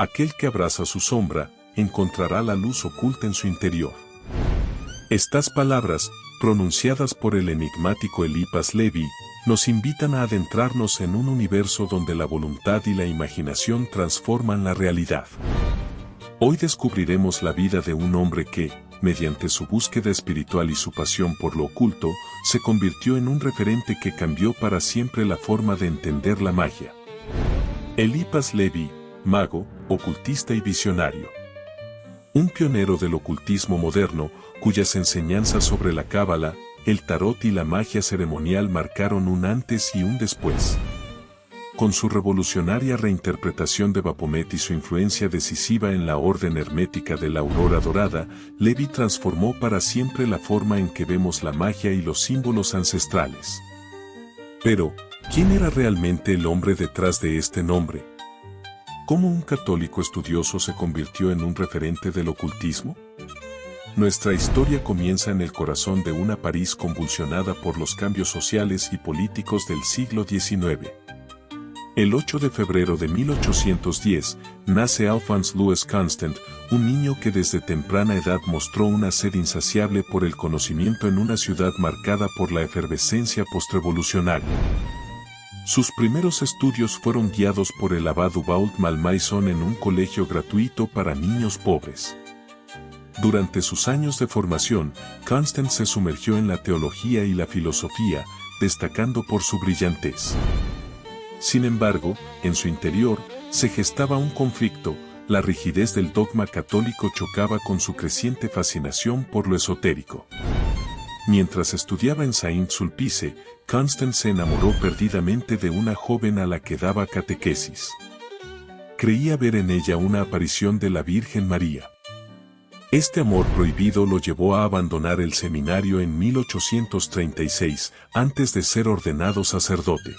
Aquel que abraza su sombra, encontrará la luz oculta en su interior. Estas palabras, pronunciadas por el enigmático Eliphas Levi, nos invitan a adentrarnos en un universo donde la voluntad y la imaginación transforman la realidad. Hoy descubriremos la vida de un hombre que, mediante su búsqueda espiritual y su pasión por lo oculto, se convirtió en un referente que cambió para siempre la forma de entender la magia. Eliphas Levi, mago, ocultista y visionario. Un pionero del ocultismo moderno, cuyas enseñanzas sobre la cábala, el tarot y la magia ceremonial marcaron un antes y un después. Con su revolucionaria reinterpretación de Baphomet y su influencia decisiva en la orden hermética de la aurora dorada, Levi transformó para siempre la forma en que vemos la magia y los símbolos ancestrales. Pero, ¿quién era realmente el hombre detrás de este nombre? ¿Cómo un católico estudioso se convirtió en un referente del ocultismo? Nuestra historia comienza en el corazón de una París convulsionada por los cambios sociales y políticos del siglo XIX. El 8 de febrero de 1810, nace Alphonse Louis Constant, un niño que desde temprana edad mostró una sed insaciable por el conocimiento en una ciudad marcada por la efervescencia postrevolucionaria. Sus primeros estudios fueron guiados por el abad Ubault Malmaison en un colegio gratuito para niños pobres. Durante sus años de formación, Constant se sumergió en la teología y la filosofía, destacando por su brillantez. Sin embargo, en su interior, se gestaba un conflicto. La rigidez del dogma católico chocaba con su creciente fascinación por lo esotérico. Mientras estudiaba en Saint-Sulpice, Constant se enamoró perdidamente de una joven a la que daba catequesis. Creía ver en ella una aparición de la Virgen María. Este amor prohibido lo llevó a abandonar el seminario en 1836, antes de ser ordenado sacerdote.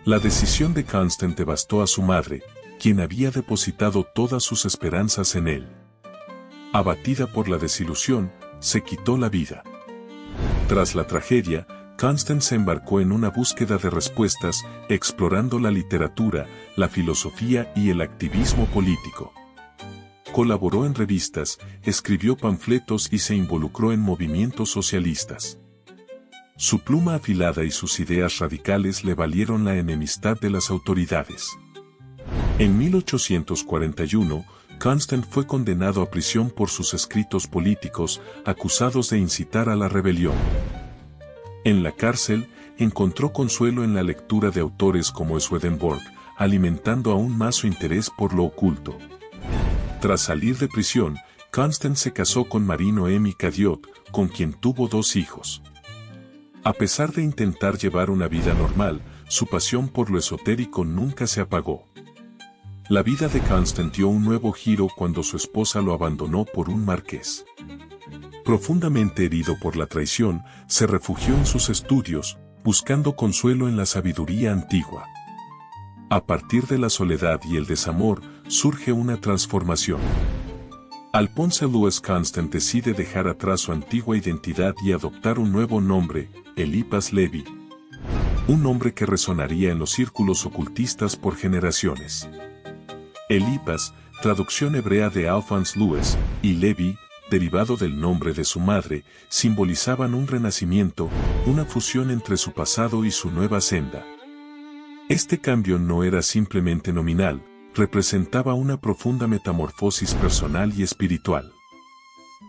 La decisión de Constant devastó a su madre, quien había depositado todas sus esperanzas en él. Abatida por la desilusión, se quitó la vida. Tras la tragedia, Constant se embarcó en una búsqueda de respuestas, explorando la literatura, la filosofía y el activismo político. Colaboró en revistas, escribió panfletos y se involucró en movimientos socialistas. Su pluma afilada y sus ideas radicales le valieron la enemistad de las autoridades. En 1841, Constant fue condenado a prisión por sus escritos políticos, acusados de incitar a la rebelión. En la cárcel, encontró consuelo en la lectura de autores como Swedenborg, alimentando aún más su interés por lo oculto. Tras salir de prisión, Constant se casó con Marie Noémie Cadiot, con quien tuvo 2 hijos. A pesar de intentar llevar una vida normal, su pasión por lo esotérico nunca se apagó. La vida de Constant dio un nuevo giro cuando su esposa lo abandonó por un marqués. Profundamente herido por la traición, se refugió en sus estudios, buscando consuelo en la sabiduría antigua. A partir de la soledad y el desamor, surge una transformación. Alphonse Louis Constant decide dejar atrás su antigua identidad y adoptar un nuevo nombre, Eliphas Levi. Un nombre que resonaría en los círculos ocultistas por generaciones. Eliphas, traducción hebrea de Alphonse Louis, y Levi, derivado del nombre de su madre, simbolizaban un renacimiento, una fusión entre su pasado y su nueva senda. Este cambio no era simplemente nominal, representaba una profunda metamorfosis personal y espiritual.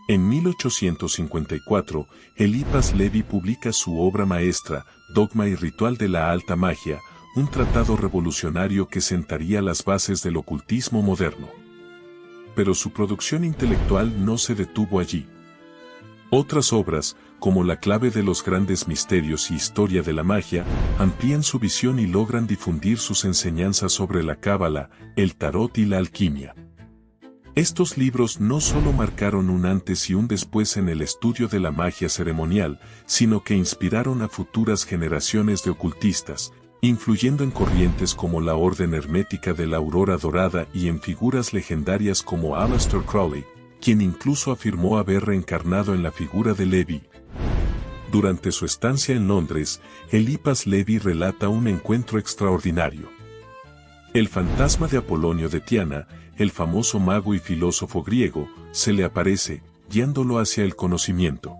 En 1854, Eliphas Levi publica su obra maestra, Dogma y Ritual de la Alta Magia, un tratado revolucionario que sentaría las bases del ocultismo moderno. Pero su producción intelectual no se detuvo allí. Otras obras, como La clave de los grandes misterios y Historia de la magia, amplían su visión y logran difundir sus enseñanzas sobre la cábala, el tarot y la alquimia. Estos libros no solo marcaron un antes y un después en el estudio de la magia ceremonial, sino que inspiraron a futuras generaciones de ocultistas, influyendo en corrientes como la Orden Hermética de la Aurora Dorada y en figuras legendarias como Aleister Crowley, quien incluso afirmó haber reencarnado en la figura de Levi. Durante su estancia en Londres, Eliphas Levi relata un encuentro extraordinario. El fantasma de Apolonio de Tiana, el famoso mago y filósofo griego, se le aparece, guiándolo hacia el conocimiento.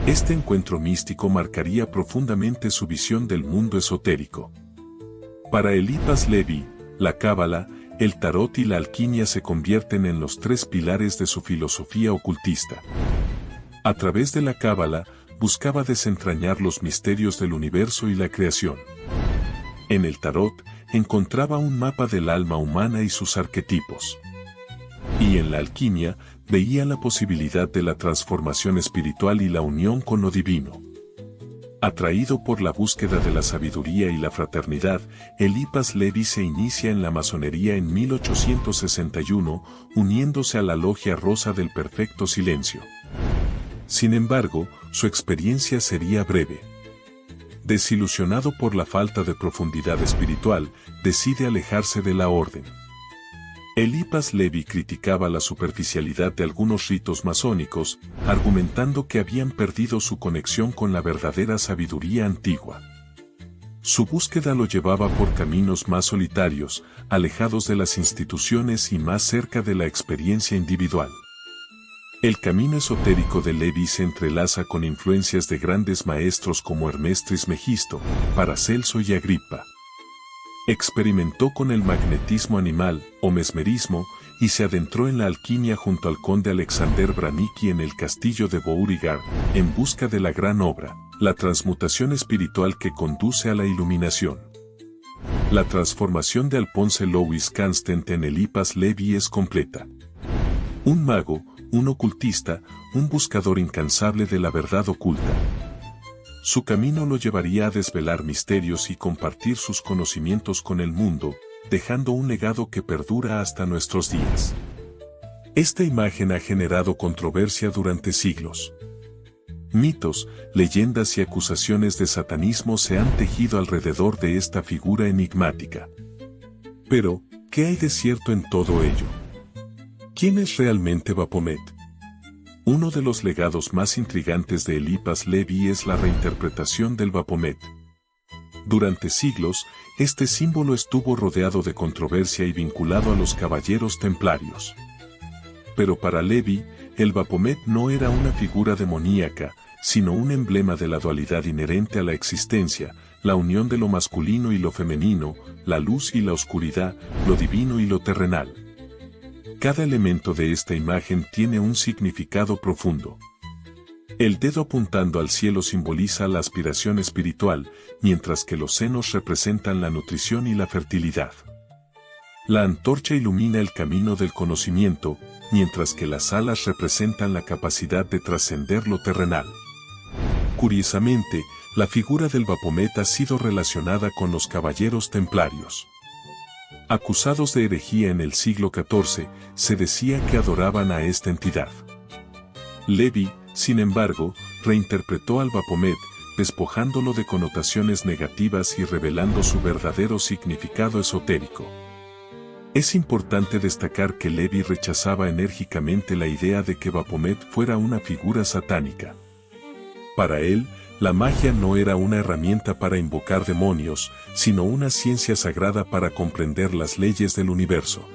Este encuentro místico marcaría profundamente su visión del mundo esotérico. Para Eliphas Levi, la cábala, el tarot y la alquimia se convierten en los tres pilares de su filosofía ocultista. A través de la cábala, buscaba desentrañar los misterios del universo y la creación. En el tarot, encontraba un mapa del alma humana y sus arquetipos. Y en la alquimia, veía la posibilidad de la transformación espiritual y la unión con lo divino. Atraído por la búsqueda de la sabiduría y la fraternidad, Eliphas Levi se inicia en la masonería en 1861, uniéndose a la Logia Rosa del Perfecto Silencio. Sin embargo, su experiencia sería breve. Desilusionado por la falta de profundidad espiritual, decide alejarse de la orden. Eliphas Levi criticaba la superficialidad de algunos ritos masónicos, argumentando que habían perdido su conexión con la verdadera sabiduría antigua. Su búsqueda lo llevaba por caminos más solitarios, alejados de las instituciones y más cerca de la experiencia individual. El camino esotérico de Levi se entrelaza con influencias de grandes maestros como Hermes Trismegisto, Paracelso y Agripa. Experimentó con el magnetismo animal, o mesmerismo, y se adentró en la alquimia junto al conde Alexander Branicki en el castillo de Beauregard, en busca de la gran obra, la transmutación espiritual que conduce a la iluminación. La transformación de Alphonse Louis Constant en Eliphas Levi es completa. Un mago, un ocultista, un buscador incansable de la verdad oculta. Su camino lo llevaría a desvelar misterios y compartir sus conocimientos con el mundo, dejando un legado que perdura hasta nuestros días. Esta imagen ha generado controversia durante siglos. Mitos, leyendas y acusaciones de satanismo se han tejido alrededor de esta figura enigmática. Pero, ¿qué hay de cierto en todo ello? ¿Quién es realmente Baphomet? Uno de los legados más intrigantes de Eliphas Levi es la reinterpretación del Baphomet. Durante siglos, este símbolo estuvo rodeado de controversia y vinculado a los caballeros templarios. Pero para Levi, el Baphomet no era una figura demoníaca, sino un emblema de la dualidad inherente a la existencia, la unión de lo masculino y lo femenino, la luz y la oscuridad, lo divino y lo terrenal. Cada elemento de esta imagen tiene un significado profundo. El dedo apuntando al cielo simboliza la aspiración espiritual, mientras que los senos representan la nutrición y la fertilidad. La antorcha ilumina el camino del conocimiento, mientras que las alas representan la capacidad de trascender lo terrenal. Curiosamente, la figura del Baphomet ha sido relacionada con los caballeros templarios. Acusados de herejía en el siglo XIV, se decía que adoraban a esta entidad. Levi, sin embargo, reinterpretó al Baphomet, despojándolo de connotaciones negativas y revelando su verdadero significado esotérico. Es importante destacar que Levi rechazaba enérgicamente la idea de que Baphomet fuera una figura satánica. Para él, la magia no era una herramienta para invocar demonios, sino una ciencia sagrada para comprender las leyes del universo.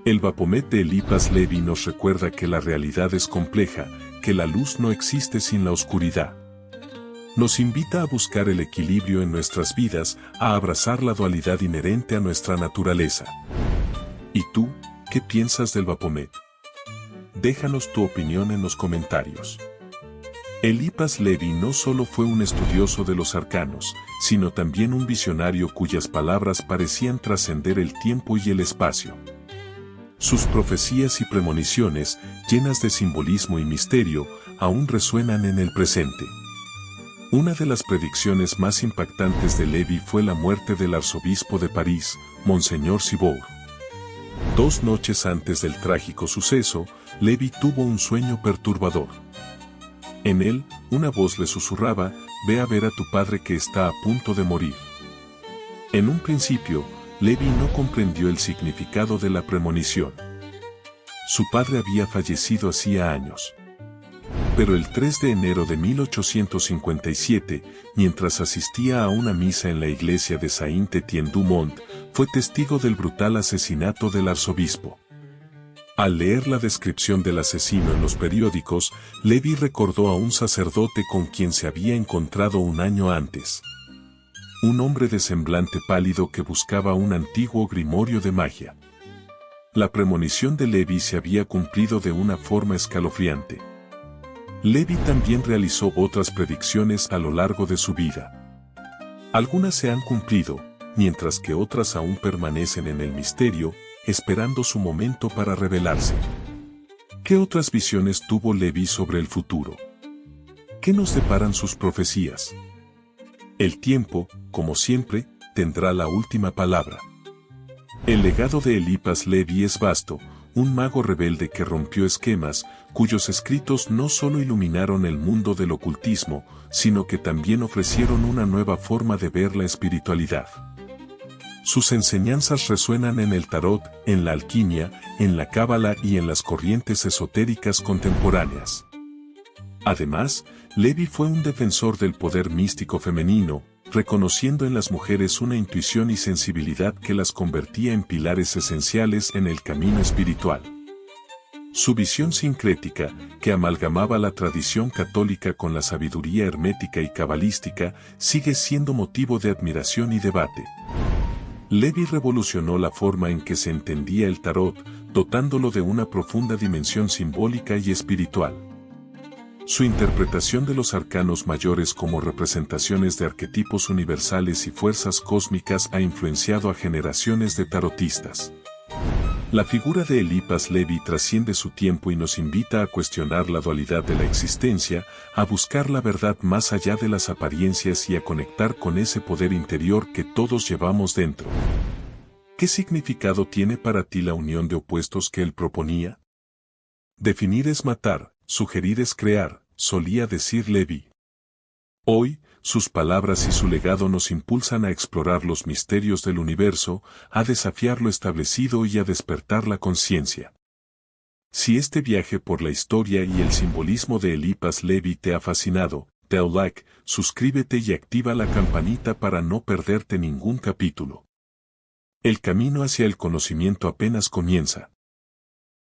El Baphomet de Eliphas Levi nos recuerda que la realidad es compleja, que la luz no existe sin la oscuridad. Nos invita a buscar el equilibrio en nuestras vidas, a abrazar la dualidad inherente a nuestra naturaleza. ¿Y tú, qué piensas del Baphomet? Déjanos tu opinión en los comentarios. Eliphas Levi no solo fue un estudioso de los arcanos, sino también un visionario cuyas palabras parecían trascender el tiempo y el espacio. Sus profecías y premoniciones, llenas de simbolismo y misterio, aún resuenan en el presente. Una de las predicciones más impactantes de Levi fue la muerte del arzobispo de París, Monseñor Ciboure. 2 noches antes del trágico suceso, Levi tuvo un sueño perturbador. En él, una voz le susurraba, «Ve a ver a tu padre que está a punto de morir». En un principio, Levi no comprendió el significado de la premonición. Su padre había fallecido hacía años. Pero el 3 de enero de 1857, mientras asistía a una misa en la iglesia de Saint-Étienne-du-Mont, fue testigo del brutal asesinato del arzobispo. Al leer la descripción del asesino en los periódicos, Levi recordó a un sacerdote con quien se había encontrado un año antes. Un hombre de semblante pálido que buscaba un antiguo grimorio de magia. La premonición de Levi se había cumplido de una forma escalofriante. Levi también realizó otras predicciones a lo largo de su vida. Algunas se han cumplido, mientras que otras aún permanecen en el misterio, esperando su momento para revelarse. ¿Qué otras visiones tuvo Levi sobre el futuro? ¿Qué nos deparan sus profecías? El tiempo, como siempre, tendrá la última palabra. El legado de Eliphas Levi es vasto, un mago rebelde que rompió esquemas, cuyos escritos no solo iluminaron el mundo del ocultismo, sino que también ofrecieron una nueva forma de ver la espiritualidad. Sus enseñanzas resuenan en el tarot, en la alquimia, en la cábala y en las corrientes esotéricas contemporáneas. Además, Levi fue un defensor del poder místico femenino, reconociendo en las mujeres una intuición y sensibilidad que las convertía en pilares esenciales en el camino espiritual. Su visión sincrética, que amalgamaba la tradición católica con la sabiduría hermética y cabalística, sigue siendo motivo de admiración y debate. Levi revolucionó la forma en que se entendía el tarot, dotándolo de una profunda dimensión simbólica y espiritual. Su interpretación de los arcanos mayores como representaciones de arquetipos universales y fuerzas cósmicas ha influenciado a generaciones de tarotistas. La figura de Eliphas Levi trasciende su tiempo y nos invita a cuestionar la dualidad de la existencia, a buscar la verdad más allá de las apariencias y a conectar con ese poder interior que todos llevamos dentro. ¿Qué significado tiene para ti la unión de opuestos que él proponía? Definir es matar, sugerir es crear, solía decir Levi. Hoy, sus palabras y su legado nos impulsan a explorar los misterios del universo, a desafiar lo establecido y a despertar la conciencia. Si este viaje por la historia y el simbolismo de Eliphas Levi te ha fascinado, dale like, suscríbete y activa la campanita para no perderte ningún capítulo. El camino hacia el conocimiento apenas comienza.